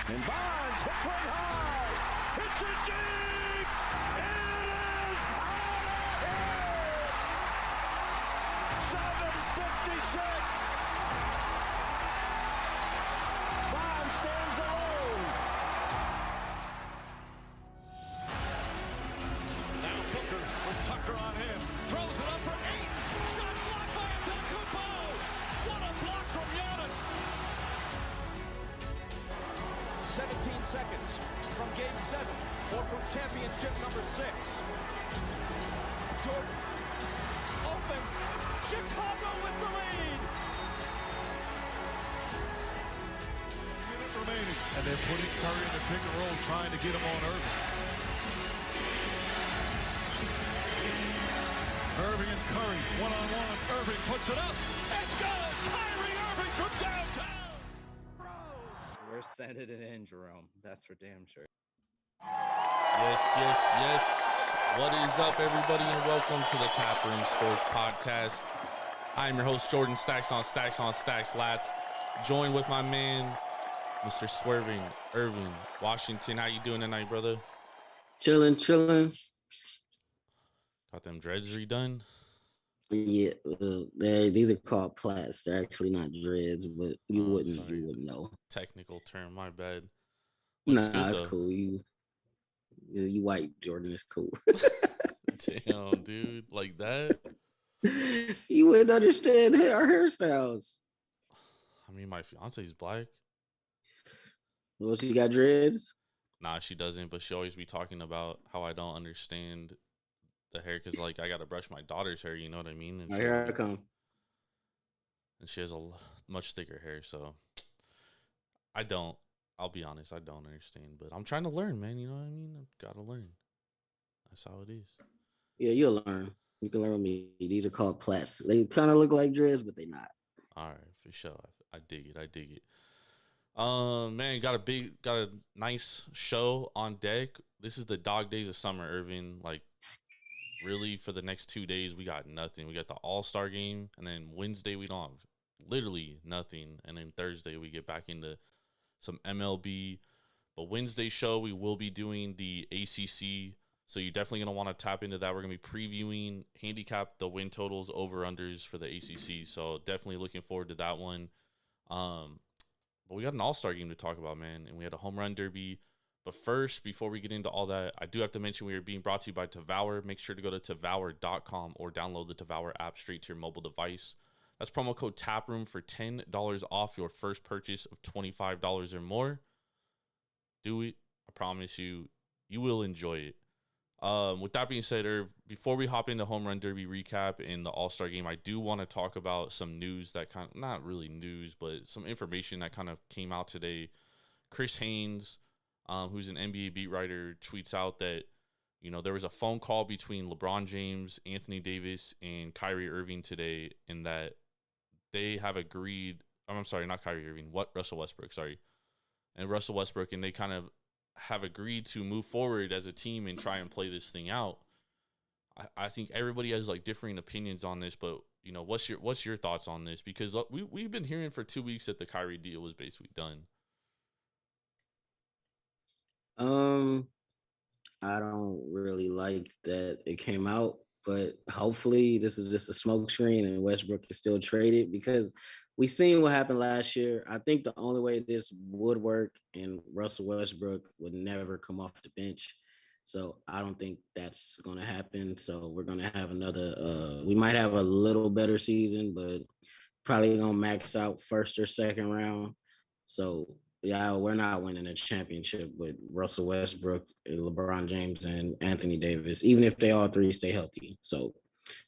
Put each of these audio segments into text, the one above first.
And Bonds hits one high. Hits it deep. It is out of here. 7:56. Bonds stands alone. Now Booker with Tucker on him. Throws it up for 8. Shot blocked by Antetokounmpo. What a block from Giannis. 17 seconds from Game 7 for championship number 6. Jordan, open, Chicago with the lead. Minute remaining. And they're putting Curry in the pick and roll, trying to get him on Ervin. Ervin and Curry, one-on-one. Ervin puts it up. It's good. Kyrie Irving from downtown. We're sending it in, Jerome. That's for damn sure. Yes. What is up, everybody, and welcome to the Taproom Sports Podcast. I am your host, Jordan. Stacks on Stacks, Lats. Joined with my man, Mr. Swerving, Ervin, Washington. How you doing tonight, brother? Chilling. Got them dreads redone? Yeah, these are called plaits. They're actually not dreads, but you wouldn't know. Technical term, my bad. Nah, it's cool. You white, Jordan. It's cool. Damn, dude, like that? You wouldn't understand our hairstyles. I mean, my fiance's black. Well, she got dreads? Nah, she doesn't, but she always be talking about how I don't understand the hair, because like I gotta brush my daughter's hair, you know what I mean? And Here I come. And she has a much thicker hair, so I'll be honest, I don't understand, but I'm trying to learn, man. You know what I mean? I've got to learn. That's how it is. Yeah, you'll learn. You can learn with me. These are called plaits. They kind of look like dreads, but they're not. All right, for sure. I dig it. Man, got a nice show on deck. This is the dog days of summer, Ervin. Like, really, for the next 2 days, we got nothing. We got the All Star Game, and then Wednesday we don't have literally nothing, and then Thursday we get back into some MLB. But Wednesday show, we will be doing the ACC, so you're definitely going to want to tap into that. We're going to be previewing, handicap the win totals, over-unders for the ACC, so definitely looking forward to that one. But we got an All-Star Game to talk about, man, and we had a Home Run Derby. But first, before we get into all that, I do have to mention we are being brought to you by Tavour. Make sure to go to Tavour.com or download the Tavour app straight to your mobile device. That's promo code TAPROOM for $10 off your first purchase of $25 or more. Do it. I promise you, you will enjoy it. With that being said, Irv, before we hop into Home Run Derby recap and the All-Star Game, I do want to talk about some news that not really news, but some information that kind of came out today. Chris Haynes, who's an NBA beat writer, tweets out that, there was a phone call between LeBron James, Anthony Davis, and Kyrie Irving today, and that they have agreed. I'm sorry, not Kyrie Irving. Russell Westbrook, sorry. And Russell Westbrook, and they kind of have agreed to move forward as a team and try and play this thing out. I think everybody has like differing opinions on this, but what's your thoughts on this? Because we've been hearing for 2 weeks that the Kyrie deal was basically done. I don't really like that it came out, but hopefully this is just a smoke screen and Westbrook is still traded, because we seen what happened last year. I think the only way this would work, and Russell Westbrook would never come off the bench. So I don't think that's going to happen. So we're going to have we might have a little better season, but probably going to max out first or second round. So yeah, we're not winning a championship with Russell Westbrook, LeBron James, and Anthony Davis, even if they all three stay healthy. So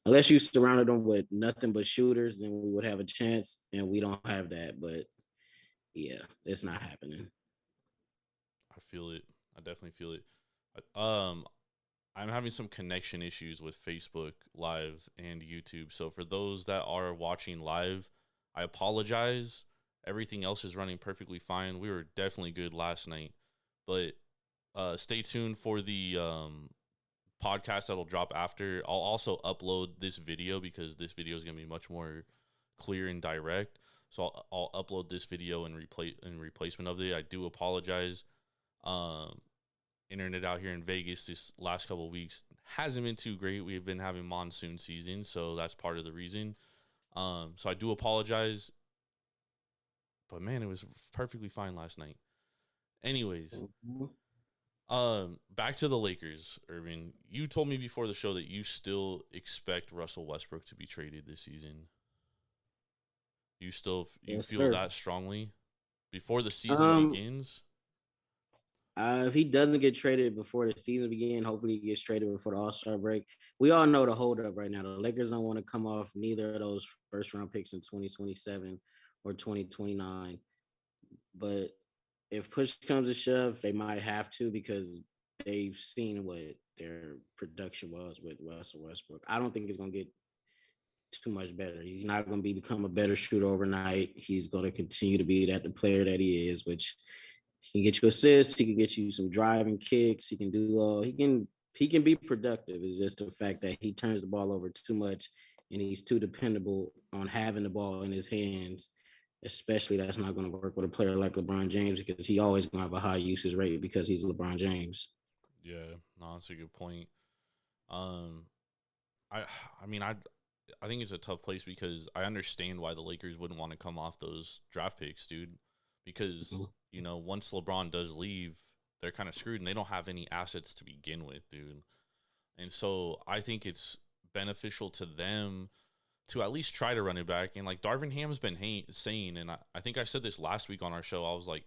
unless you surrounded them with nothing but shooters, then we would have a chance, and we don't have that. But yeah, it's not happening. I feel it. I definitely feel it. I'm having some connection issues with Facebook Live and YouTube. So for those that are watching live, I apologize. Everything else is running perfectly fine. We were definitely good last night. But stay tuned for the podcast that'll drop after. I'll also upload this video because this video is going to be much more clear and direct. So I'll upload this video in replacement of it. I do apologize. Internet out here in Vegas this last couple of weeks hasn't been too great. We've been having monsoon season, so that's part of the reason. So I do apologize. But man, it was perfectly fine last night. Anyways, back to the Lakers, Ervin. You told me before the show that you still expect Russell Westbrook to be traded this season. You feel that strongly before the season begins? If he doesn't get traded before the season begins, hopefully he gets traded before the All Star break. We all know the holdup right now. The Lakers don't want to come off neither of those first round picks in 2027 or 2029. But if push comes to shove, they might have to because they've seen what their production was with Russell Westbrook. I don't think it's going to get too much better. He's not going to become a better shooter overnight. He's going to continue to be the player that he is, which he can get you assists. He can get you some driving kicks. He can do he can be productive. It's just the fact that he turns the ball over too much and he's too dependable on having the ball in his hands. Especially that's not going to work with a player like LeBron James because he always going to have a high usage rate because he's LeBron James. Yeah, no, that's a good point. I think it's a tough place because I understand why the Lakers wouldn't want to come off those draft picks, dude. Because once LeBron does leave, they're kind of screwed and they don't have any assets to begin with, dude. And so I think it's beneficial to them to at least try to run it back. And like Darvin Ham's been saying, and I think I said this last week on our show, I was like,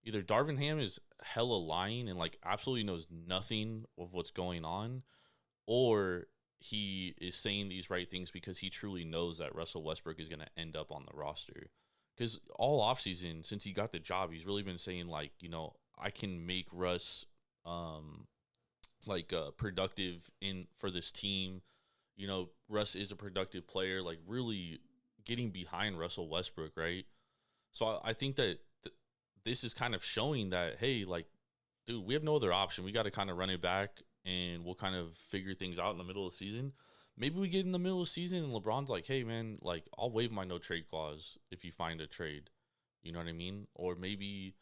either Darvin Ham is hella lying and like absolutely knows nothing of what's going on, or he is saying these right things because he truly knows that Russell Westbrook is going to end up on the roster. Because all offseason, since he got the job, he's really been saying like, I can make Russ productive for this team. Russ is a productive player, like really getting behind Russell Westbrook, right? So I think that this is kind of showing that, hey, like, dude, we have no other option. We got to kind of run it back and we'll kind of figure things out in the middle of the season. Maybe we get in the middle of the season and LeBron's like, hey, man, like, I'll waive my no trade clause if you find a trade. You know what I mean? Or maybe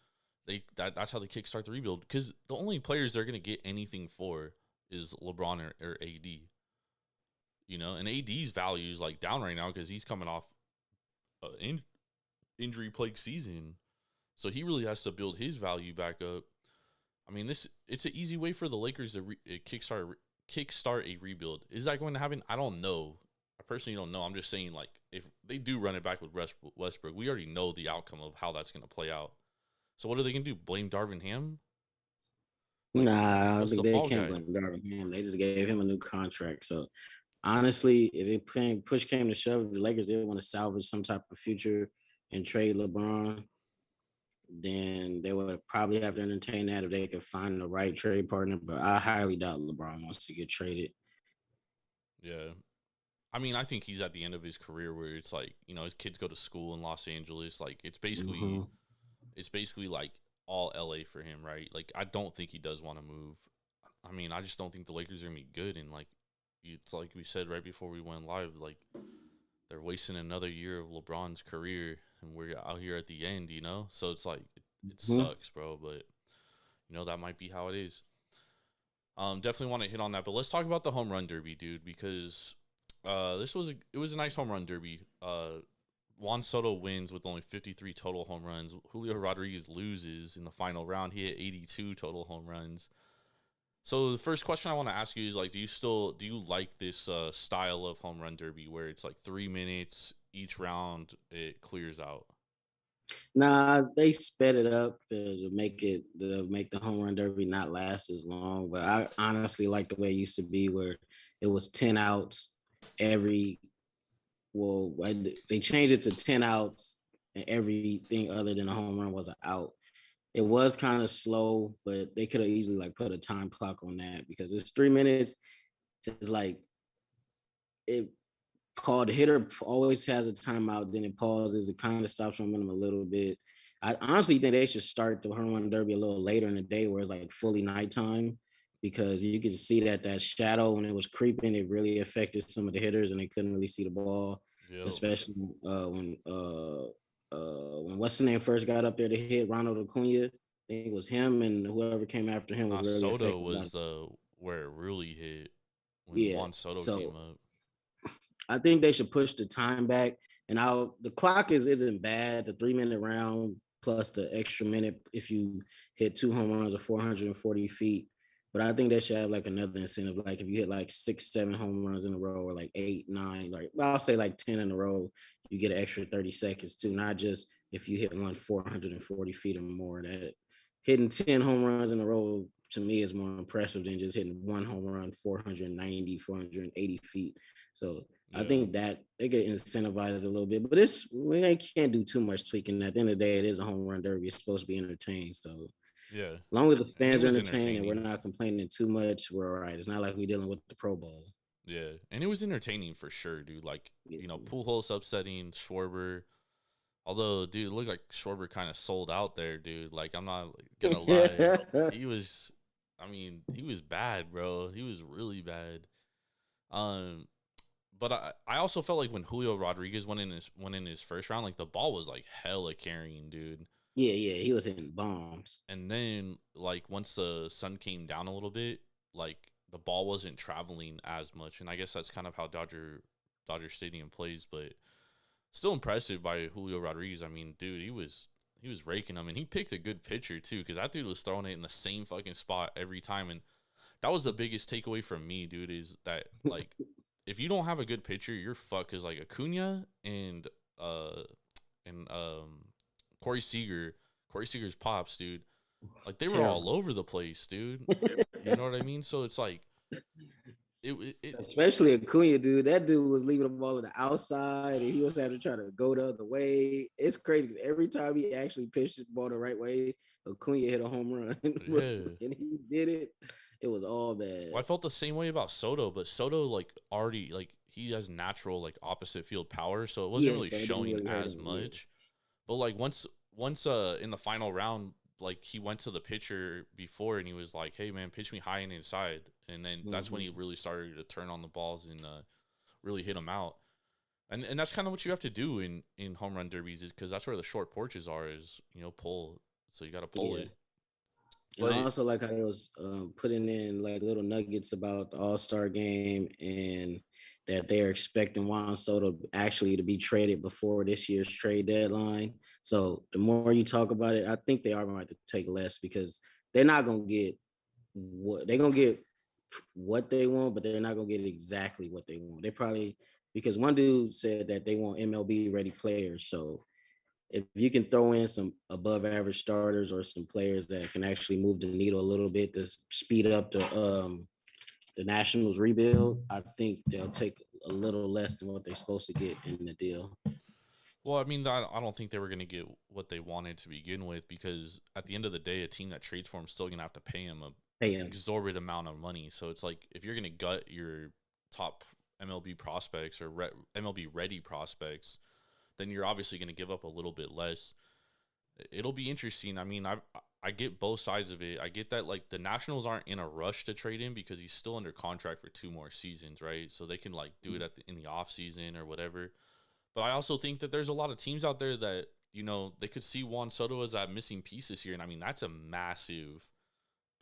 that's how they kickstart the rebuild because the only players they're going to get anything for is LeBron or AD. And AD's value is like down right now because he's coming off an injury-plagued season. So he really has to build his value back up. I mean, it's an easy way for the Lakers to kickstart a rebuild. Is that going to happen? I don't know. I personally don't know. I'm just saying, like, if they do run it back with Westbrook, we already know the outcome of how that's going to play out. So what are they going to do? Blame Darvin Ham? Nah, I don't think they can't blame Darvin Ham. They just gave him a new contract. So honestly, if push came to shove, the Lakers did want to salvage some type of future and trade LeBron, then they would probably have to entertain that if they could find the right trade partner. But I highly doubt LeBron wants to get traded. Yeah. I mean, I think he's at the end of his career where it's like, his kids go to school in Los Angeles. Like, it's basically like all LA for him, right? Like, I don't think he does want to move. I mean, I just don't think the Lakers are going to be good. And, like, it's like we said right before we went live, like, they're wasting another year of LeBron's career, and we're out here at the end, So it's like, it sucks, bro, but, that might be how it is. Definitely want to hit on that, but let's talk about the home run derby, dude, because it was a nice home run derby. Juan Soto wins with only 53 total home runs. Julio Rodriguez loses in the final round. He had 82 total home runs. So the first question I want to ask you is, like, do you like this style of home run derby where it's like 3 minutes each round, it clears out? Nah, they sped it up to make the home run derby not last as long. But I honestly like the way it used to be where it was 10 outs they changed it to 10 outs and everything other than a home run was an out. It was kind of slow, but they could have easily like put a time clock on that because it's 3 minutes. It's like the hitter always has a timeout, then it pauses. It kind of stops momentum a little bit. I honestly think they should start the home run derby a little later in the day where it's like fully nighttime because you could see that shadow when it was creeping, it really affected some of the hitters and they couldn't really see the ball, especially when when what's the name first got up there to hit Ronald Acuna. I think it was him and whoever came after him was really Soto effective. was the where it really hit when Yeah, Juan Soto so came up. I think they should push the time back. And the clock isn't bad. The 3-minute round plus the extra minute if you hit 2 home runs or 440 feet. But I think they should have like another incentive. Like if you hit like 6, 7 home runs in a row, or like 8, 9, like I'll say like 10 in a row, you get an extra 30 seconds too. Not just if you hit one 440 feet or more. That hitting 10 home runs in a row to me is more impressive than just hitting one home run 490, 480 feet. So I Yeah. think that they get incentivized a little bit, but we can't do too much tweaking. At the end of the day, it is a home run derby. It's supposed to be entertained. So Yeah. as long as the And it fans are was entertained and we're entertaining. not complaining too much, we're all right. It's not like we're dealing with the Pro Bowl. Yeah. And it was entertaining for sure, dude. Like, you know, Pujols upsetting Schwarber. Although, dude, it looked like Schwarber kind of sold out there, dude. Like, I'm not gonna lie. He was bad, bro. He was really bad. But I also felt like when Julio Rodriguez went in his first round, like the ball was like hella carrying, dude. Yeah, he was hitting bombs. And then like once the sun came down a little bit, like the ball wasn't traveling as much. And I guess that's kind of how Dodger Stadium plays, but still impressive by Julio Rodriguez. I mean, dude, he was raking them, and he picked a good pitcher too, because that dude was throwing it in the same fucking spot every time. And that was the biggest takeaway from me, dude, is that like if you don't have a good pitcher, you're fucked. Because like Acuna and Corey Seager's pops, dude, like they were all over the place, dude. You know what I mean? So it's like especially Acuna, dude. That dude was leaving the ball on the outside, and he was having to try to go the other way. It's crazy because every time he actually pitched his ball the right way, Acuna hit a home run, and he did it. It was all bad. Well, I felt the same way about Soto, but Soto like already like he has natural like opposite field power, so it wasn't really showing as much. But like once in the final round, like he went to the pitcher before and he was like, "Hey man, pitch me high and inside," and then that's when he really started to turn on the balls and really hit them out. And that's kind of what you have to do in home run derbies, is because that's where the short porches are. Is pull, so you got to pull it. And also, like I was putting in like little nuggets about the All Star Game and that they're expecting Juan Soto actually to be traded before this year's trade deadline. So the more you talk about it, I think they are going to have to take less because they're not going to get what they're going to get what they want, but they're not going to get exactly what they want. They probably, because one dude said that they want MLB ready players. So if you can throw in some above average starters or some players that can actually move the needle a little bit to speed up the Nationals rebuild, I think they'll take a little less than what they're supposed to get in the deal. Well, I mean, I don't think they were going to get what they wanted to begin with, because at the end of the day, a team that trades for him is still going to have to pay him an exorbitant amount of money. So it's like, if you're going to gut your top MLB prospects or MLB ready prospects, then you're obviously going to give up a little bit less. It'll be interesting. I mean, I get both sides of it. I get that like the Nationals aren't in a rush to trade him because he's still under contract for 2 more seasons, right? So they can like do it in the off season or whatever. But I also think that there's a lot of teams out there that, they could see Juan Soto as that missing piece this year. And I mean, that's a massive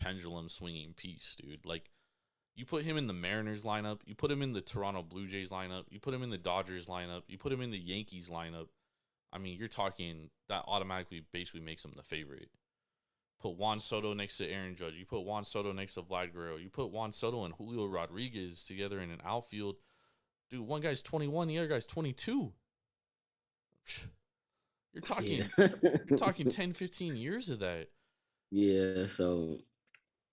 pendulum swinging piece, dude. Like, you put him in the Mariners lineup, you put him in the Toronto Blue Jays lineup, you put him in the Dodgers lineup, you put him in the Yankees lineup. I mean, you're talking that automatically basically makes him the favorite. Put Juan Soto next to Aaron Judge. You put Juan Soto next to Vlad Guerrero. You put Juan Soto and Julio Rodriguez together in an outfield. Dude, one guy's 21, the other guy's 22. You're talking 10, 15 years of that. Yeah, so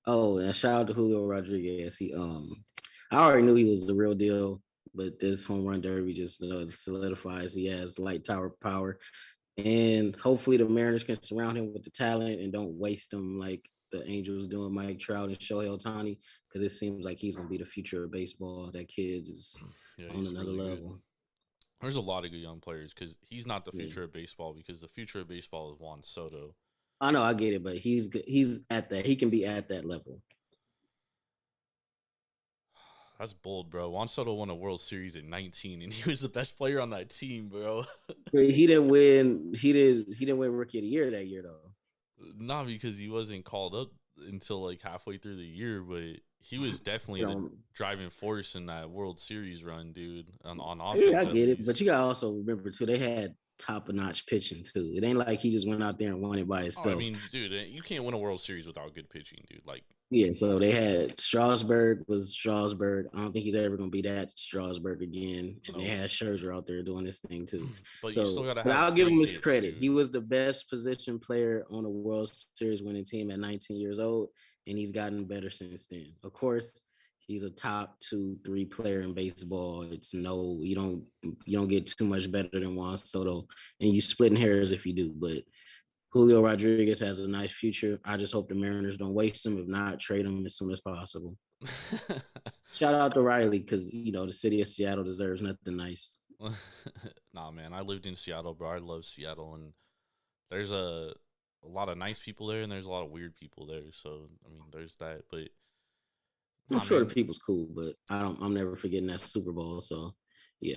and shout out to Julio Rodriguez. I already knew he was the real deal, but this home run derby just solidifies he has light tower power. And hopefully the Mariners can surround him with the talent and don't waste him like the Angels doing Mike Trout and Shohei Ohtani, because it seems like he's going to be the future of baseball. That kid is on another really level. Good. There's a lot of good young players, because he's not the future of baseball, because the future of baseball is Juan Soto. I know, I get it, but he's at that. He can be at that level. That's bold, bro. Juan Soto won a World Series at 19, and he was the best player on that team, bro. He didn't win. He didn't win Rookie of the Year that year though. Not because he wasn't called up until like halfway through the year, but he was definitely the driving force in that World Series run, dude. On offense, yeah, I get it. But you gotta also remember too, they had top-notch pitching too. It ain't like he just went out there and won it by himself. Oh, I mean, dude, you can't win a World Series without good pitching, dude. Like, yeah, so they had Strasburg. I don't think he's ever gonna be that Strasburg again. And they had Scherzer out there doing this thing too. But you still gotta have. But I'll give him his hits, credit. dude. He was the best position player on a World Series winning team at 19 years old, and he's gotten better since then. Of course, he's a top 2, 3 player in baseball. You don't get too much better than Juan Soto, and you splitting hairs if you do. But Julio Rodriguez has a nice future. I just hope the Mariners don't waste him. If not, trade him as soon as possible. Shout out to Riley because the city of Seattle deserves nothing nice. Nah, man, I lived in Seattle, bro. I love Seattle, and there's a lot of nice people there, and there's a lot of weird people there. So I mean, there's that. But I'm sure the people's cool, but I'm never forgetting that Super Bowl. So yeah.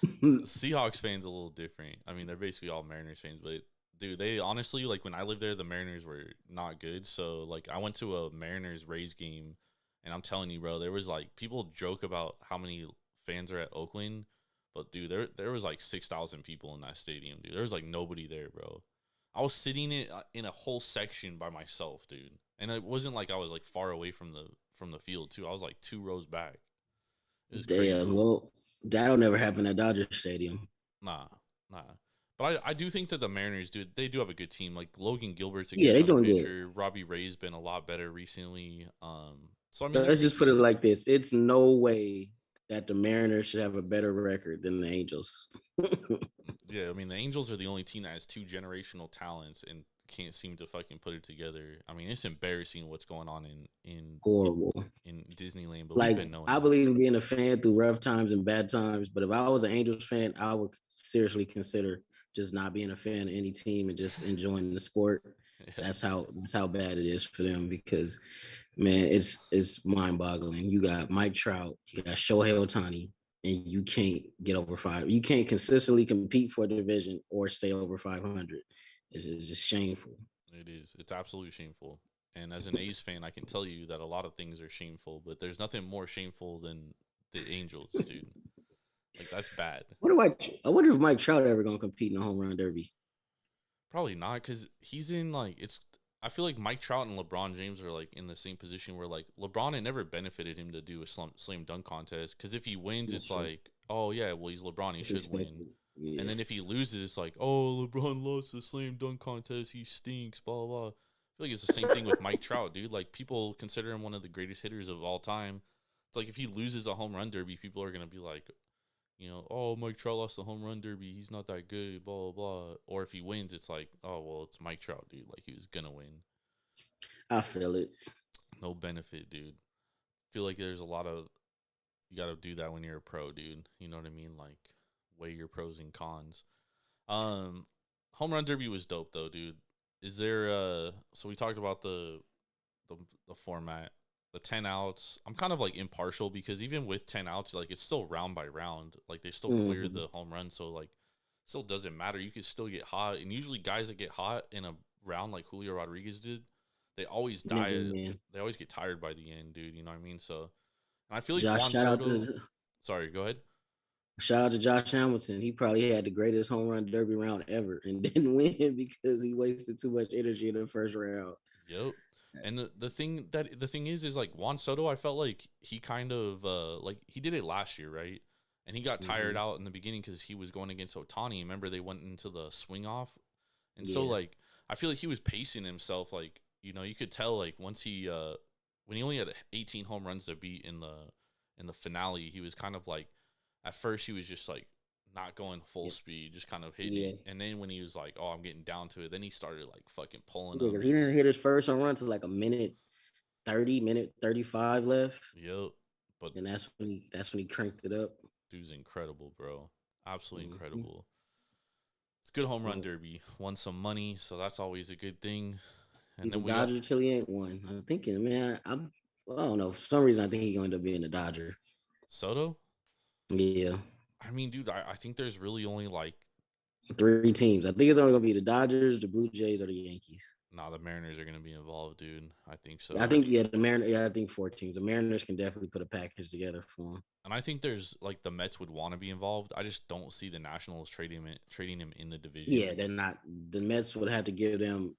Seahawks fans a little different. I mean, they're basically all Mariners fans, but dude, they honestly, like, when I lived there, the Mariners were not good. So like, I went to a Mariners Rays game, and I'm telling you, bro, there was like, people joke about how many fans are at Oakland, but dude, there was like 6,000 people in that stadium, dude. There was like nobody there, bro. I was sitting in a whole section by myself, dude, and it wasn't like I was like far away from the field too. I was like 2 rows back. It was crazy. Well, that'll never happen at Dodger Stadium. Nah. But I do think that the Mariners, dude, they do have a good team. Like, Logan Gilbert's a good they doing pitcher. good. Robbie Ray's been a lot better recently. So I mean, let's just put it like this: it's no way that the Mariners should have a better record than the Angels. Yeah, I mean, the Angels are the only team that has 2 generational talents and can't seem to fucking put it together. I mean, it's embarrassing what's going on in horrible in Disneyland. But like, we've been knowing I believe in being a fan through rough times and bad times. But if I was an Angels fan, I would seriously consider just not being a fan of any team and just enjoying the sport. Yeah. That's how bad it is for them, because man, it's mind-boggling. You got Mike Trout, you got Shohei Ohtani, and you can't get over 5. You can't consistently compete for a division or stay over 500. It's just shameful. It is. It's absolutely shameful. And as an A's fan, I can tell you that a lot of things are shameful, but there's nothing more shameful than the Angels, dude. Like, that's bad. I wonder if Mike Trout ever gonna compete in the home run derby. Probably not, because he's in like I feel like Mike Trout and LeBron James are like in the same position where like LeBron, it never benefited him to do a slam dunk contest, because if he wins, it's like, oh yeah, well, he's LeBron, he should win. Yeah. And then if he loses, it's like, oh, LeBron lost the slam dunk contest, he stinks, blah, blah. I feel like it's the same thing with Mike Trout, dude. Like, people consider him one of the greatest hitters of all time. It's like, if he loses a home run derby, people are going to be like, oh, Mike Trout lost the home run derby, he's not that good, blah, blah, blah. Or if he wins, it's like, oh, well, it's Mike Trout, dude. Like, he was going to win. I feel it. No benefit, dude. Feel like there's a lot of, you got to do that when you're a pro, dude. You know what I mean? Like, weigh your pros and cons. Home run derby was dope though, dude. Is there so we talked about the format, the 10 outs. I'm kind of like impartial, because even with 10 outs, like, it's still round by round. Like, they still clear the home run, so like, still doesn't matter. You can still get hot, and usually guys that get hot in a round like Julio Rodriguez did, they always die. They always get tired by the end, dude. You know what I mean? So, and I feel like Juan Soto. Sorry, go ahead. Shout out to Josh Hamilton. He probably had the greatest home run derby round ever and didn't win because he wasted too much energy in the first round. Yep. And the thing is like, Juan Soto, I felt like he kind of like, he did it last year, right? And he got tired out in the beginning because he was going against Ohtani. Remember, they went into the swing off, and so like, I feel like he was pacing himself. Like, you could tell, like, once he when he only had 18 home runs to beat in the finale, he was kind of like, at first he was just like not going full speed, just kind of hitting it. And then when he was like, oh, I'm getting down to it, then he started like fucking pulling up. Because he didn't hit his first home run to like a minute 35 left. Yep. But and that's when he cranked it up. Dude's incredible, bro. Absolutely incredible. It's good home run derby. Won some money, so that's always a good thing. And then we Dodgers till he ain't won. I'm thinking, man, Well, I don't know. For some reason, I think he's going to end up being a Dodger. Soto? Yeah, I mean, dude, I think there's really only like 3 teams. I think it's only going to be the Dodgers, the Blue Jays, or the Yankees. nah, the Mariners are gonna be involved, dude. I think so. I think the Mariners. Yeah, I think 4 teams. The Mariners can definitely put a package together for him. And I think there's like the Mets would want to be involved. I just don't see the Nationals trading him in the division. Yeah, they're not. The Mets would have to give them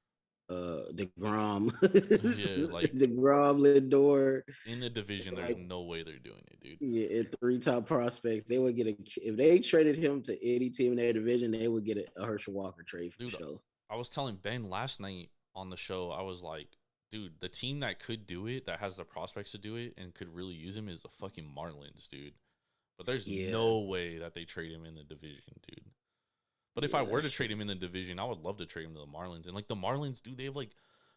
DeGrom, Yeah, like DeGrom, Lindor. in the division, there's no way they're doing it, dude. Yeah, at 3 top prospects, they would get if they traded him to any team in their division, they would get a Herschel Walker trade for Dude, sure. I was telling Ben last night on the show, I was like, dude, the team that could do it, that has the prospects to do it and could really use him is the fucking Marlins, dude. But there's no way that they trade him in the division, dude. But if I were to trade him in the division, I would love to trade him to the Marlins. And like the Marlins, dude, they have like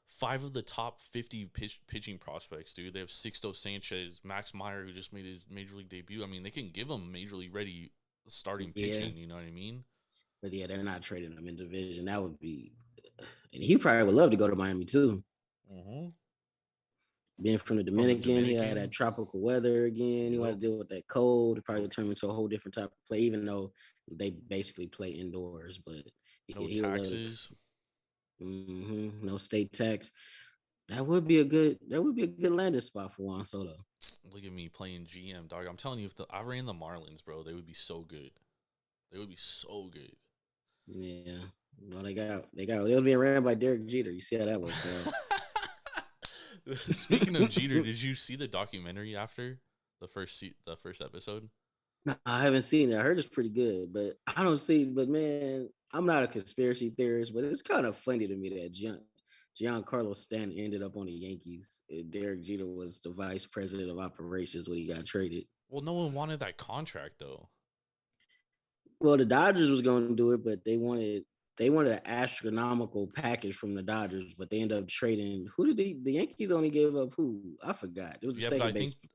5 of the top 50 pitching prospects, dude. They have Sixto Sanchez, Max Meyer, who just made his major league debut. I mean, they can give him major league ready starting pitching. You know what I mean? But yeah, they're not trading him in division. That would be, and he probably would love to go to Miami too. Mm-hmm. Being from the Dominican, he had that tropical weather again. He had to deal with that cold. It probably turned into a whole different type of play, even though they basically play indoors. But no taxes, no state tax. That would be a good landing spot for Juan Soto. Look at me playing GM, dog. I'm telling you, if I ran the Marlins, bro, they would be so good. They would be so good. Yeah. Well, they'll be ran by Derek Jeter. You see how that works out. Speaking of Jeter, did you see the documentary after the first episode? No, I haven't seen it. I heard it's pretty good, but I don't see. But man, I'm not a conspiracy theorist, but it's kind of funny to me that Giancarlo Stanton ended up on the Yankees. Derek Jeter was the vice president of operations when he got traded. Well, no one wanted that contract though. Well, the Dodgers was going to do it, but they wanted an astronomical package from the Dodgers, but they ended up trading. Who did the Yankees only gave up? Who? I forgot. It was but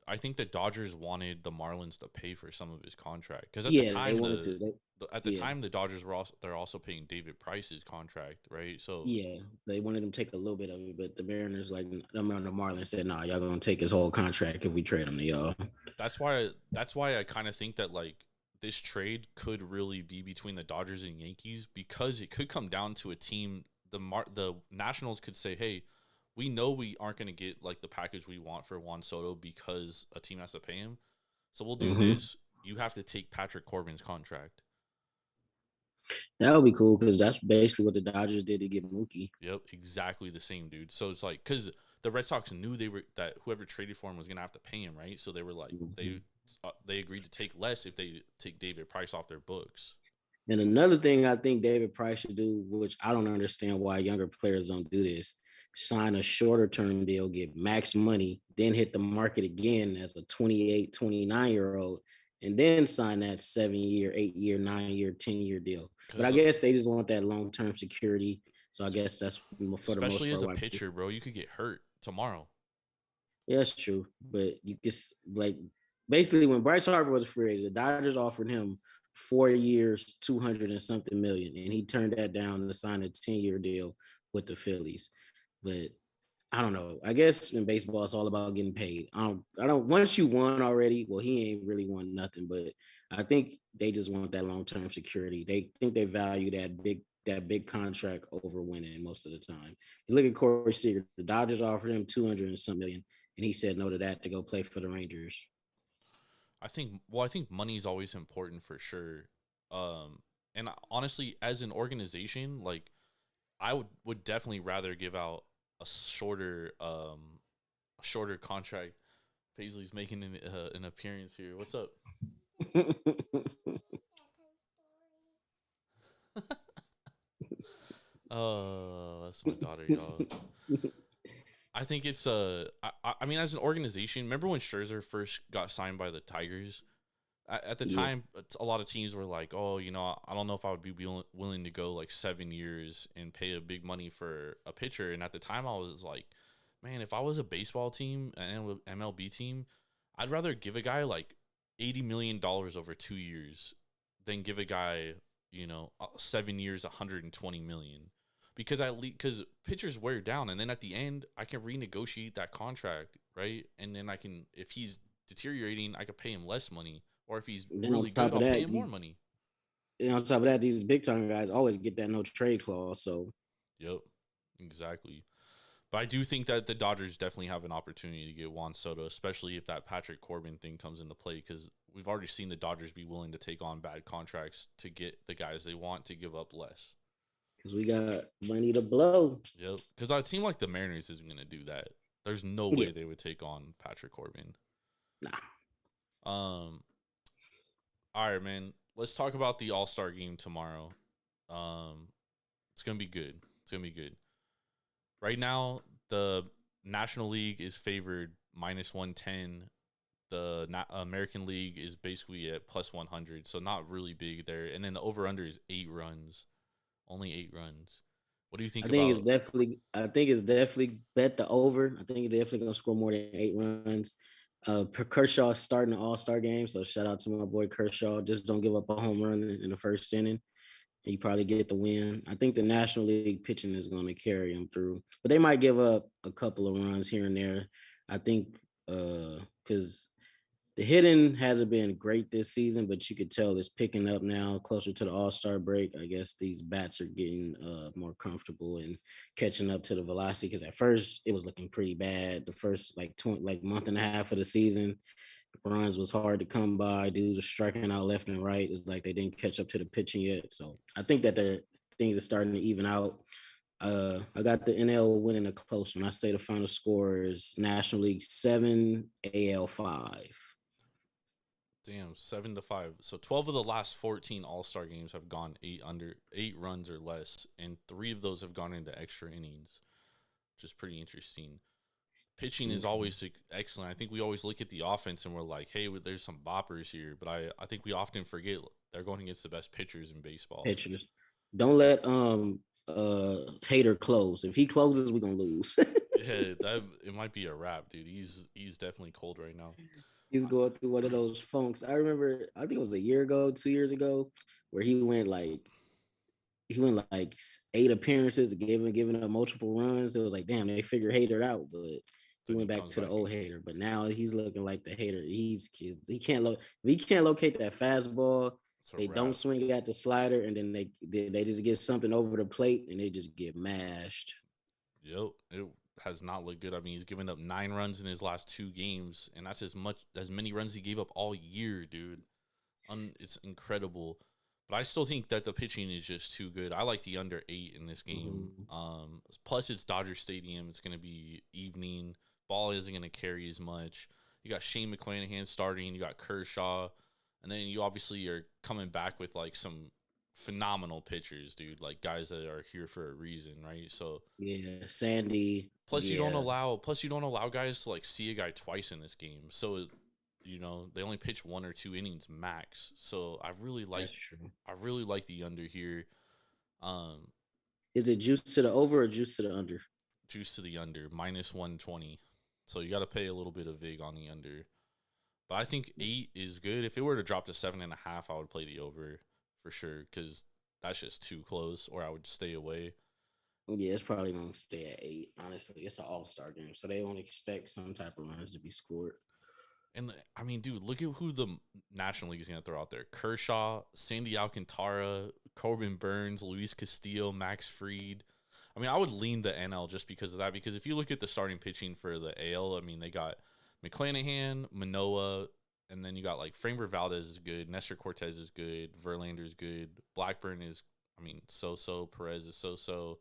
I think the Dodgers wanted the Marlins to pay for some of his contract because at the time the Dodgers were also paying David Price's contract, right? So yeah, they wanted him to take a little bit of it, but the Mariners the Marlins said, "Nah, y'all gonna take his whole contract if we trade him to y'all." That's why I kind of think that like this trade could really be between the Dodgers and Yankees because it could come down to a team. The Nationals could say, hey, we know we aren't going to get like the package we want for Juan Soto because a team has to pay him. So we'll do this. You have to take Patrick Corbin's contract. That would be cool because that's basically what the Dodgers did to get Mookie. Yep, exactly the same, dude. So it's like because the Red Sox knew that whoever traded for him was going to have to pay him, right? So they were like they agreed to take less if they take David Price off their books. And another thing I think David Price should do, which I don't understand why younger players don't do this, sign a shorter term deal, get max money, then hit the market again as a 28, 29-year-old, and then sign that 7-year, 8-year, 9-year, 10-year deal. But I guess they just want that long-term security. So I guess that's for the most part. Especially as a pitcher, bro, you could get hurt tomorrow. Yeah, that's true. But you just like basically when Bryce Harper was free agent, the Dodgers offered him 4 years, 200 and something million, and he turned that down to sign a 10-year deal with the Phillies. But I don't know. I guess in baseball, it's all about getting paid. I don't. Once you won already, well, he ain't really won nothing. But I think they just want that long-term security. They think they value that big contract over winning most of the time. You look at Corey Seager. The Dodgers offered him 200 and some million, and he said no to that to go play for the Rangers. I think money is always important for sure. And honestly, as an organization, like I would definitely rather give out a shorter contract. Paisley's making an appearance here. What's up? Oh, that's my daughter, y'all. I think it's I mean, as an organization, remember when Scherzer first got signed by the Tigers? At the time, a lot of teams were like, "Oh, I don't know if I would be willing to go like 7 years and pay a big money for a pitcher." And at the time, I was like, "Man, if I was a baseball team, an MLB team, I'd rather give a guy like $80 million over 2 years than give a guy, 7 years, $120 million." Because pitchers wear down, and then at the end, I can renegotiate that contract right? And then if he's deteriorating, I could pay him less money. Or if he's Then on really top good, of I'll pay that, him more money. and on top of that, these big time guys always get that no trade clause. So Yep, exactly. But I do think that the Dodgers definitely have an opportunity to get Juan Soto, especially if that Patrick Corbin thing comes into play, because we've already seen the Dodgers be willing to take on bad contracts to get the guys they want to give up less. because we got money to blow. Yep, because a team like the Mariners isn't going to do that. There's no way they would take on Patrick Corbin. Nah. All right, man. Let's talk about the All Star Game tomorrow. It's gonna be good. It's gonna be good. Right now, the National League is favored -110. The American League is basically at +100, so not really big there. And then the over/under is 8 runs, only 8 runs. What do you think? I think it's definitely bet the over. I think he's definitely gonna score more than 8 runs. Kershaw starting the All Star game, so shout out to my boy Kershaw. Just don't give up a home run in the first inning, and you probably get the win. I think the National League pitching is going to carry him through, but they might give up a couple of runs here and there. I think because the hitting hasn't been great this season, but you could tell it's picking up now closer to the All-Star break. I guess these bats are getting more comfortable and catching up to the velocity, because at first it was looking pretty bad. The first month and a half of the season, runs was hard to come by. Dudes were striking out left and right. It's like they didn't catch up to the pitching yet. So I think that the things are starting to even out. I got the NL winning a close one. I say the final score is National League 7, AL 5. Damn, 7-5. So 12 of the last 14 All-Star games have gone 8 runs or less, and 3 of those have gone into extra innings, which is pretty interesting. Pitching is always excellent. I think we always look at the offense and we're like, hey, there's some boppers here, but I think we often forget they're going against the best pitchers in baseball. Pitchers. Don't let Hater close. If he closes, we're gonna lose. Yeah, it might be a wrap, dude. He's definitely cold right now. He's going through one of those funks. I remember, I think it was a year ago, 2 years ago, where he went like 8 appearances, giving up multiple runs. It was like, damn, they figured Hater out, but he went back to the old Hater. But now he's looking like the Hater. He can't if he can't locate that fastball, they don't swing at the slider, and then they just get something over the plate and they just get mashed. Yep, it has not looked good. I mean, he's given up 9 runs in his last 2 games, and that's as many runs he gave up all year, dude. It's incredible. But I still think that the pitching is just too good. I like the under 8 in this game. Plus, it's Dodger Stadium. It's going to be evening. Ball isn't going to carry as much. You got Shane McClanahan starting. You got Kershaw. And then you obviously are coming back with like some phenomenal pitchers, dude. Like guys that are here for a reason, right? So yeah, Sandy. Plus, you don't allow guys to like see a guy twice in this game. So, they only pitch 1 or 2 innings max. So I really like the under here. Is it juice to the over or juice to the under? Juice to the under, -120. So you got to pay a little bit of vig on the under. But I think 8 is good. If it were to drop to 7.5, I would play the over for sure, because that's just too close, or I would stay away. Yeah, it's probably going to stay at 8. Honestly, it's an all-star game, so they won't expect some type of runs to be scored. And, I mean, dude, look at who the National League is going to throw out there. Kershaw, Sandy Alcantara, Corbin Burns, Luis Castillo, Max Fried. I mean, I would lean the NL just because of that, because if you look at the starting pitching for the AL, I mean, they got McClanahan, Manoah, and then you got like Framber Valdez is good, Nestor Cortez is good, Verlander is good, Blackburn is, so-so, Perez is so-so.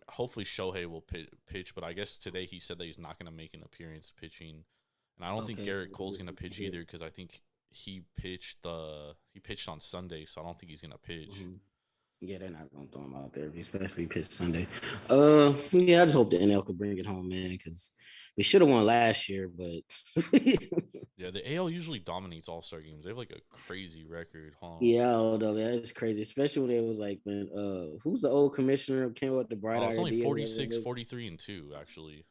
Hopefully Shohei will pitch, but I guess today he said that he's not going to make an appearance pitching. And I don't think Garrett Cole's going to pitch either, because I think he pitched on Sunday, so I don't think he's going to pitch. Mm-hmm. Yeah, they're not going to throw him out there, especially pitch Sunday. Yeah, I just hope the NL could bring it home, man, because we should have won last year, but yeah, the AL usually dominates All-Star games. They have like a crazy record, huh? Yeah, I don't know, man. It's crazy, especially when it was like who's the old commissioner who came up with the bright idea? It's only 46, 43, and 2, actually.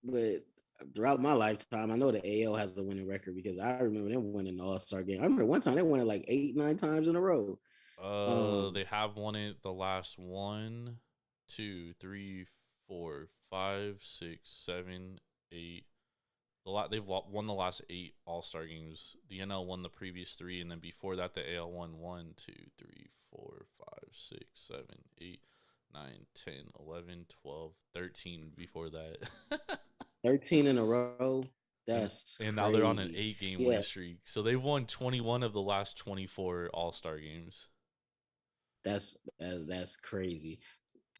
But throughout my lifetime, I know the AL has the winning record, because I remember them winning the All-Star game. I remember one time they won it like 8, 9 times in a row. They have won it the last 1, 2, 3, 4, 5, 6, 7, 8. They've won the last 8 All-Star games. The NL won the previous 3, and then before that, the AL won 1, 2, 3, 4, 5, 6, 7, 8, 9, 10, 11, 12, 13 before that. 13 in a row. That's and now they're on an crazy. 8-game Yeah. win streak. So they've won 21 of the last 24 All-Star games. That's crazy.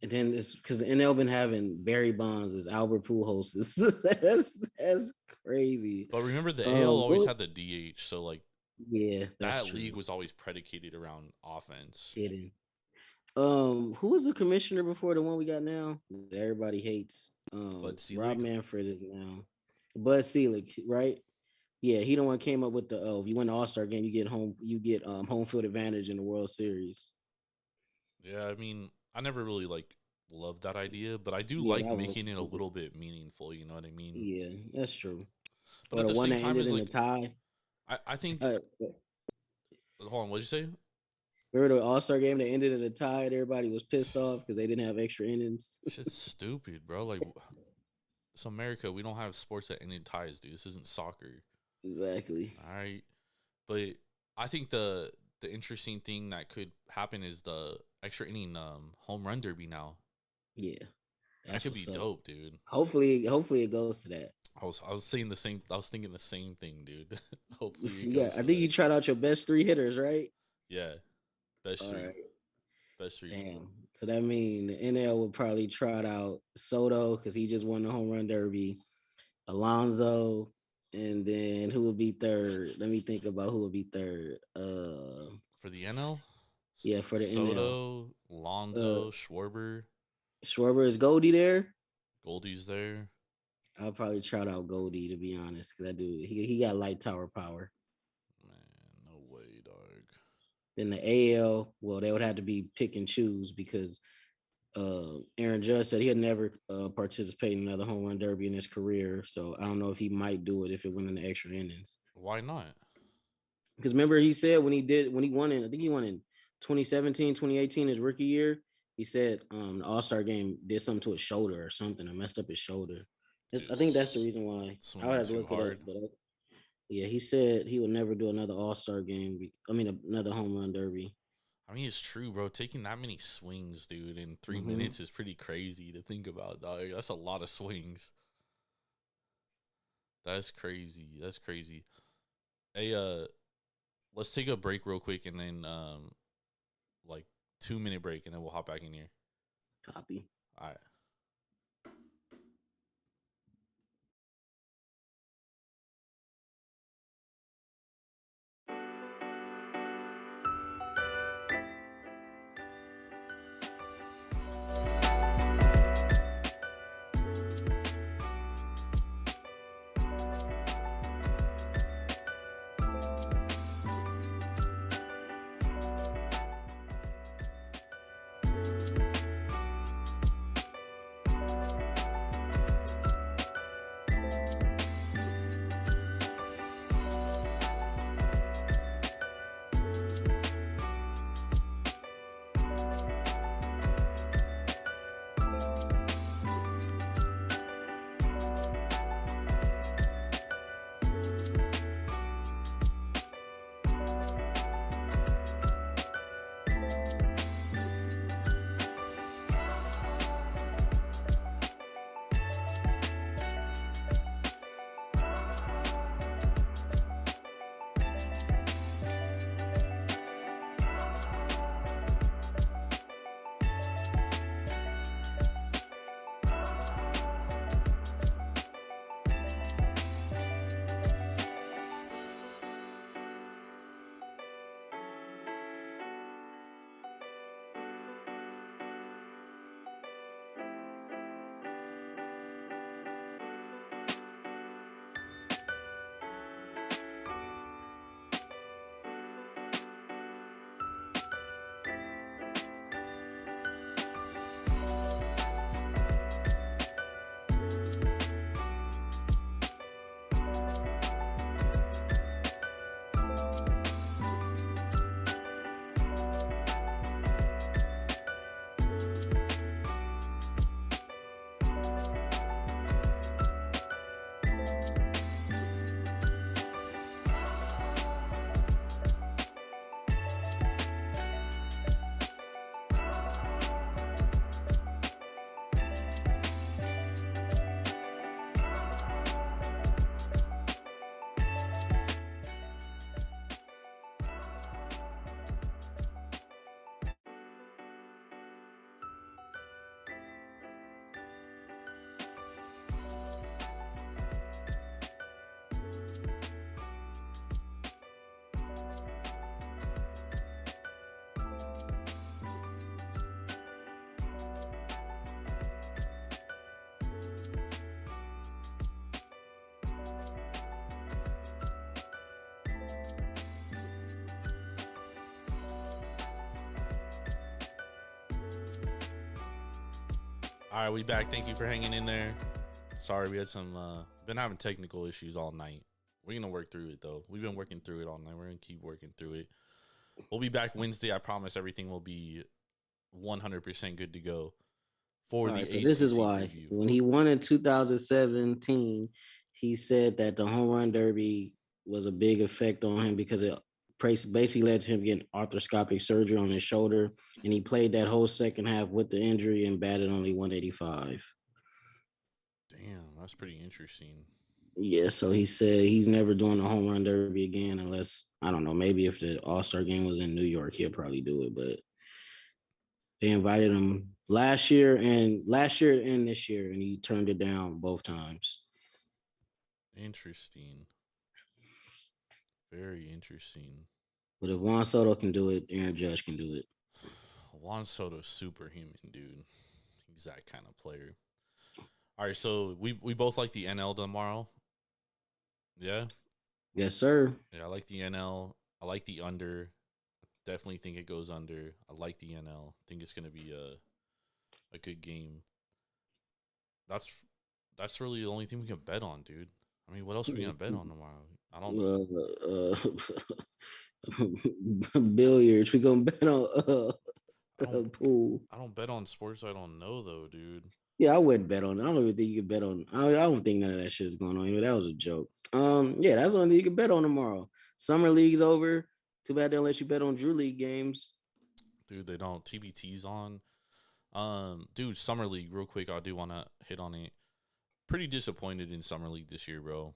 And then it's because the NL been having Barry Bonds as Albert Pujols. That's crazy. But remember, the AL always what- had the DH, so like Yeah, that's that true. league was always predicated around offense. Kidding. Who was the commissioner before the one we got now that everybody hates? Bud Selig? Rob Manfred is now Bud Selig, right? Yeah, he the one came up with the if you win the All-Star game, you get home field advantage in the World Series. Yeah, I mean, I never really like loved that idea, but I do Yeah, like that was making it a stupid. little bit meaningful. You know what I mean? Yeah, that's true. But Or at the the one same that time, ended is in like a tie. I think. Uh, Hold on, what'd you say? Remember the All-Star game that ended in a tie? And everybody was pissed off because they didn't have extra innings. Shit's stupid, bro. Like, it's America. We don't have sports that ended ties, dude. This isn't soccer. Exactly. All right, but I think the interesting thing that could happen is the extra inning home run derby now. Yeah, That could be what's up. dope, dude. Hopefully it goes to that. I was saying the same. I was thinking the same thing, dude. Hopefully, it Yeah, goes I to think you that. tried out your best 3 hitters, right? Yeah, best All 3, right. best 3. Damn. So that means the NL would probably trot out Soto because he just won the home run derby, Alonso, and then who would be third? Let me think about who would be third. For the NL, Yeah, for the NL. Soto, Alonso, Schwarber, Schwarber, is Goldie there? Goldie's there. I'll probably trot out Goldie to be honest, because that dude he got light tower power. Man, no way, dog. Then the AL, well, they would have to be pick and choose because Aaron Judge said he'd never participate in another home run derby in his career. So I don't know if he might do it if it went in the extra innings. Why not? Because remember he said when he won in, I think he won in 2017, 2018, his rookie year, he said the All-Star game did something to his shoulder or something. Or messed up his shoulder. I think that's the reason why. I would have to look it up. But yeah, he said he would never do another All-Star game. Another home run derby. I mean, it's true, bro. Taking that many swings, dude, in 3 minutes is pretty crazy to think about, dog. That's a lot of swings. That's crazy. That's crazy. Hey, let's take a break real quick and then like 2-minute break and then we'll hop back in here. Copy. All right. All right, we back. Thank you for hanging in there. Sorry, we had some been having technical issues all night. We're gonna work through it though. We've been working through it all night. We're gonna keep working through it. We'll be back Wednesday. I promise everything will be 100% good to go for All the right, so ACC this is why preview. when he won in 2017, he said that the home run derby was a big effect on him because it basically led to him getting arthroscopic surgery on his shoulder, and he played that whole second half with the injury and batted only 185. Damn, that's pretty interesting. Yeah, so he said he's never doing the home run derby again unless, I don't know, maybe if the All Star game was in New York, he'll probably do it. But they invited him last year and this year, and he turned it down both times. Interesting. Very interesting. But if Juan Soto can do it, Aaron Judge can do it. Juan Soto's superhuman, dude. He's that kind of player. All right, so we both like the NL tomorrow. Yeah? Yes, sir. Yeah, I like the NL. I like the under. Definitely think it goes under. I like the NL. Think it's going to be a good game. That's really the only thing we can bet on, dude. I mean, what else are we going to bet on tomorrow? I don't Billiards. We gonna bet on pool. I don't bet on sports I don't know though, dude. Yeah, I wouldn't bet on it. I don't even think you could bet on. I don't think none of that shit is going on. That was a joke. Yeah, that's the only thing you can bet on tomorrow. Summer league's over. Too bad they don't let you bet on Drew League games. Dude, they don't. TBT's on. Dude, Summer League, real quick, I do want to hit on it. Pretty disappointed in Summer League this year, bro.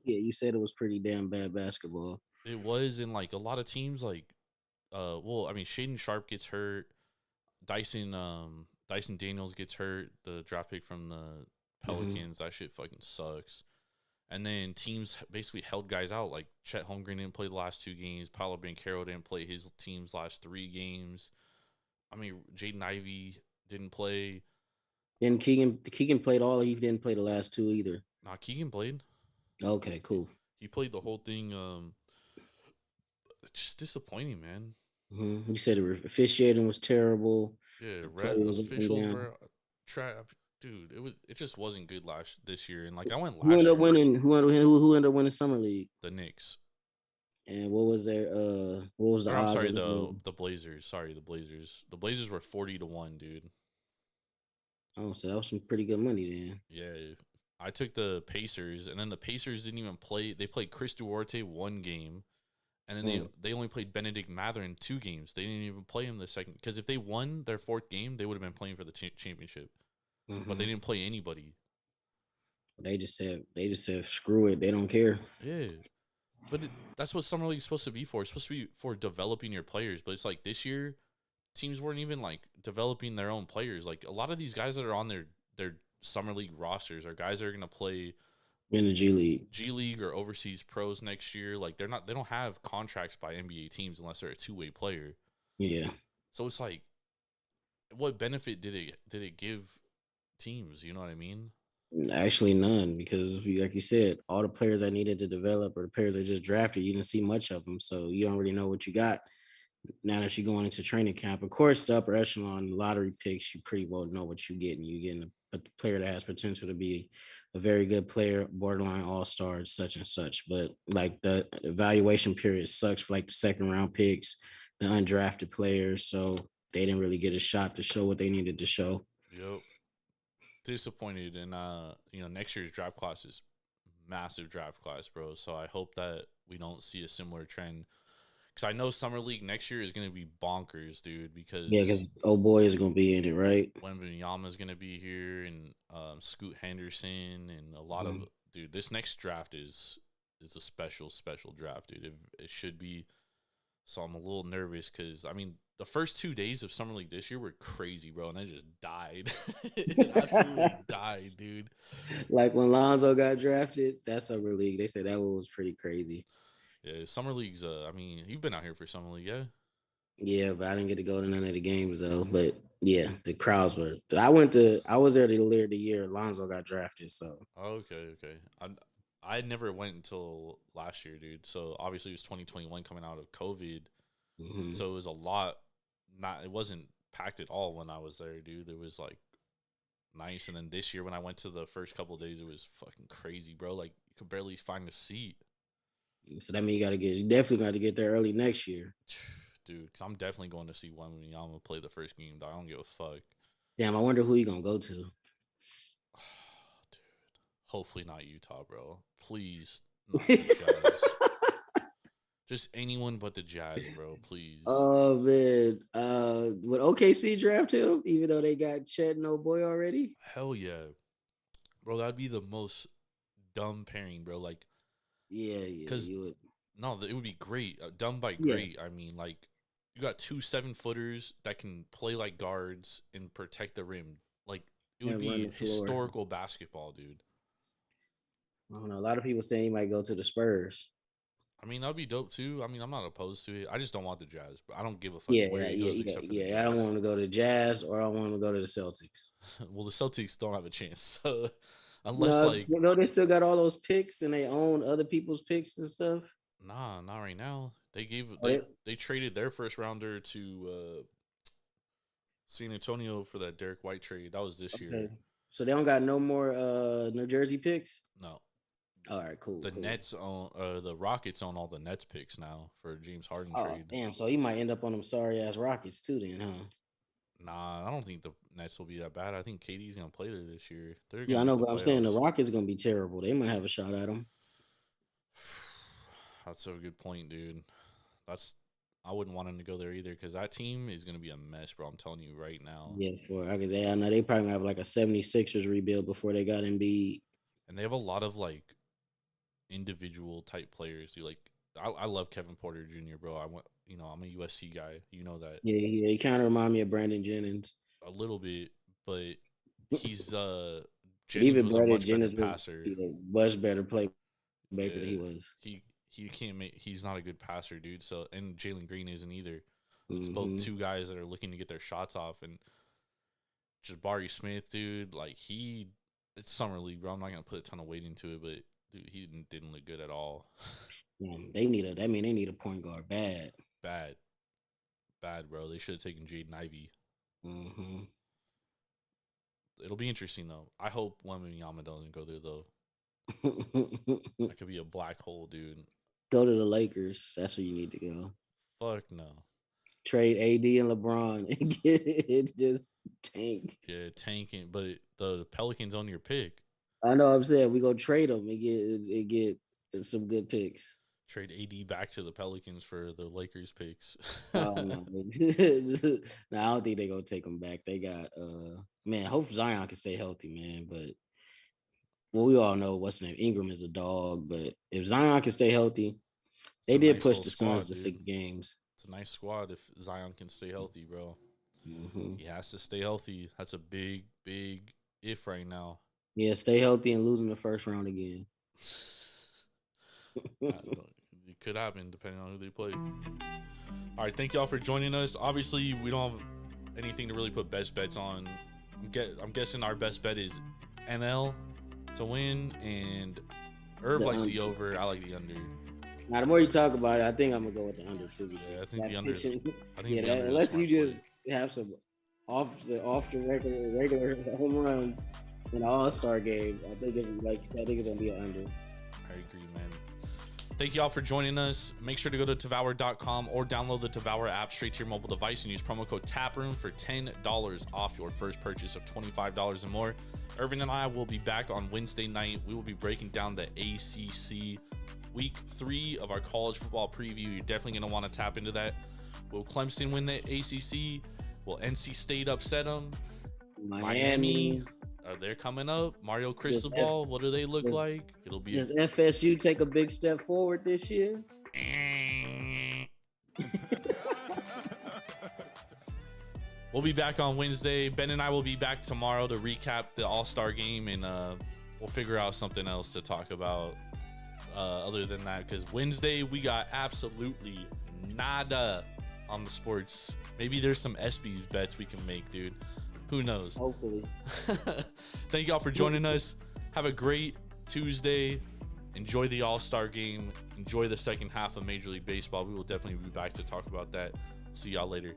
Yeah, you said it was pretty damn bad basketball. It was in like a lot of teams, like, well, I mean, Shaden Sharp gets hurt. Dyson Daniels gets hurt. The draft pick from the Pelicans. That shit fucking sucks. And then teams basically held guys out. Like Chet Holmgren didn't play the last 2 games. Paolo Banchero didn't play his team's last 3 games. I mean, Jaden Ivey didn't play. And Keegan played all. He didn't play the last 2 either. Nah, Keegan played. Okay, cool. He played the whole thing. It's just disappointing, man. You said the officiating was terrible. Yeah, officials were trapped. Dude, it just wasn't good this year. And like I went last year. Who ended up winning Summer League? The Knicks. And what was their what was the odds? I'm sorry, the Blazers. Sorry, the Blazers. The Blazers were 40-1, dude. Oh, so that was some pretty good money then. Yeah. I took the Pacers, and then the Pacers didn't even play. They played Chris Duarte 1 game, and then they only played Benedict Mather in 2 games. They didn't even play him the second, because if they won their 4th game, they would have been playing for the championship. But they didn't play anybody. They just said screw it. They don't care. Yeah, but that's what Summer League is supposed to be for. It's supposed to be for developing your players. But it's like this year, teams weren't even like developing their own players. Like a lot of these guys that are on their Summer League rosters are guys that are going to play in the G League or overseas pros next year. Like they don't have contracts by NBA teams unless they're a 2-way player. Yeah. So it's like, what benefit did it give teams? You know what I mean? Actually, none, because like you said, all the players I needed to develop or the players I just drafted, you didn't see much of them, so you don't really know what you got now that you're going into training camp. Of course, the upper echelon lottery picks, you pretty well know what you're getting. You're getting a player that has potential to be a very good player, borderline all-star, such and such. But like the evaluation period sucks for like the 2nd round picks, the undrafted players, so they didn't really get a shot to show what they needed to show. Yep. Disappointed, and next year's draft class is massive draft class, bro. So I hope that we don't see a similar trend, because I know Summer League next year is going to be bonkers, dude. Because old boy is going to be in it, right? Wembanyama is going to be here, and Scoot Henderson, and a lot of dude. This next draft is a special draft, dude. It should be. So I'm a little nervous because I mean the first 2 days of Summer League this year were crazy, bro, and I just died. It absolutely died, dude. Like when Lonzo got drafted, that Summer League, they said that one was pretty crazy. Yeah, Summer League's. I mean, you've been out here for Summer League, yeah? Yeah, but I didn't get to go to none of the games though. But yeah, the crowds were. I was there the year Lonzo got drafted. So okay. I never went until last year, dude. So obviously it was 2021 coming out of COVID. So it was a lot. It wasn't packed at all when I was there, dude. It was like nice. And then this year when I went to the first couple of days, it was fucking crazy, bro. Like you could barely find a seat. So that means you definitely got to get there early next year. Dude, because I'm definitely going to see Wembanyama play the first game, dog. I don't give a fuck. Damn, I wonder who you gonna go to. Dude, hopefully not Utah, bro. Please, not the Jazz. Just anyone but the Jazz, bro. Please. Oh man, would OKC draft him, even though they got Chet and Boy already? Hell yeah, bro. That'd be the most dumb pairing, bro. Like, Yeah, because you would. no, it would be great. Dumb by great. I mean, like, you got 2 7-footers that can play like guards and protect the rim. Like, it would And run be the floor. historical basketball, dude. I don't know. A lot of people saying he might go to the Spurs. I mean, that'd be dope too. I mean, I'm not opposed to it. I just don't want the Jazz, but I don't give a fuck Yeah, where he goes except for the Jazz. I don't want him to go to Jazz or I don't want him to go to the Celtics. Well, the Celtics don't have a chance. So, unless they still got all those picks and they own other people's picks and stuff. Nah, not right now. They traded their first rounder to San Antonio for that Derek White trade. That was this year. So they don't got no more New Jersey picks? No. All right, cool. The Nets own the Rockets own all the Nets picks now for James Harden trade. Damn, so he might end up on them sorry ass Rockets too then, huh? Nah, I don't think the Nets will be that bad. I think KD's gonna play there this year. I know, but I'm saying the Rockets gonna be terrible. They might have a shot at them. That's a good point, dude. I wouldn't want him to go there either because that team is gonna be a mess, bro. I'm telling you right now. Yeah, I know they probably have like a 76ers rebuild before they got Embiid. And they have a lot of like individual type players. Dude. Like I love Kevin Porter Jr., bro. I'm a USC guy. You know that. Yeah, he kind of remind me of Brandon Jennings. A little bit, but he's even was Brandon a much Jennings better passer. Much better playmaker than he was. He can't make. He's not a good passer, dude. So and Jalen Green isn't either. It's both two guys that are looking to get their shots off. And Jabari Smith, dude, like it's summer league, bro. I'm not gonna put a ton of weight into it, but dude, he didn't look good at all. Yeah, they need a point guard bad, bro. They should have taken Jaden Ivey. Mm-hmm. It'll be interesting though. I hope Wembanyama doesn't go there though. That could be a black hole, dude. Go to the Lakers. That's where you need to go. Fuck no. Trade AD and LeBron and get it just tank. Yeah, tanking. But the Pelicans own your pick. I know. I'm saying we go trade them and get some good picks. Trade AD back to the Pelicans for the Lakers picks. No, I don't think they're gonna take them back. They got hope Zion can stay healthy, man. But we all know what's the name. Ingram is a dog, but if Zion can stay healthy, they did push the Suns to 6 games. It's a nice squad if Zion can stay healthy, bro. Mm-hmm. He has to stay healthy. That's a big if right now. Yeah, stay healthy and lose in the first round again. It could happen depending on who they play. All right, thank y'all for joining us. Obviously, we don't have anything to really put best bets on. I'm guessing our best bet is NL to win, and Irv likes the over. I like the under. Now, the more you talk about it, I think I'm gonna go with the under too. Yeah, I think the under. Unless you just have some off the regular home runs in the All Star Game, I think it's like you said. I think it's gonna be an under. I agree, man. Thank y'all for joining us. Make sure to go to Devour.com or download the Devour app straight to your mobile device and use promo code Taproom for $10 off your first purchase of $25 or more. Ervin and I will be back on Wednesday night. We will be breaking down the ACC Week 3 of our college football preview. You're definitely going to want to tap into that. Will Clemson win the ACC? Will NC State upset them? Miami. They're coming up. Mario Cristobal. What do they look like? It'll be. Does FSU take a big step forward this year? We'll be back on Wednesday. Ben and I will be back tomorrow to recap the All Star Game, and we'll figure out something else to talk about other than that. Because Wednesday we got absolutely nada on the sports. Maybe there's some SB bets we can make, dude. Who knows? Hopefully. Thank y'all for joining us. Have a great Tuesday. Enjoy the All Star Game. Enjoy the second half of Major League Baseball. We will definitely be back to talk about that. See y'all later.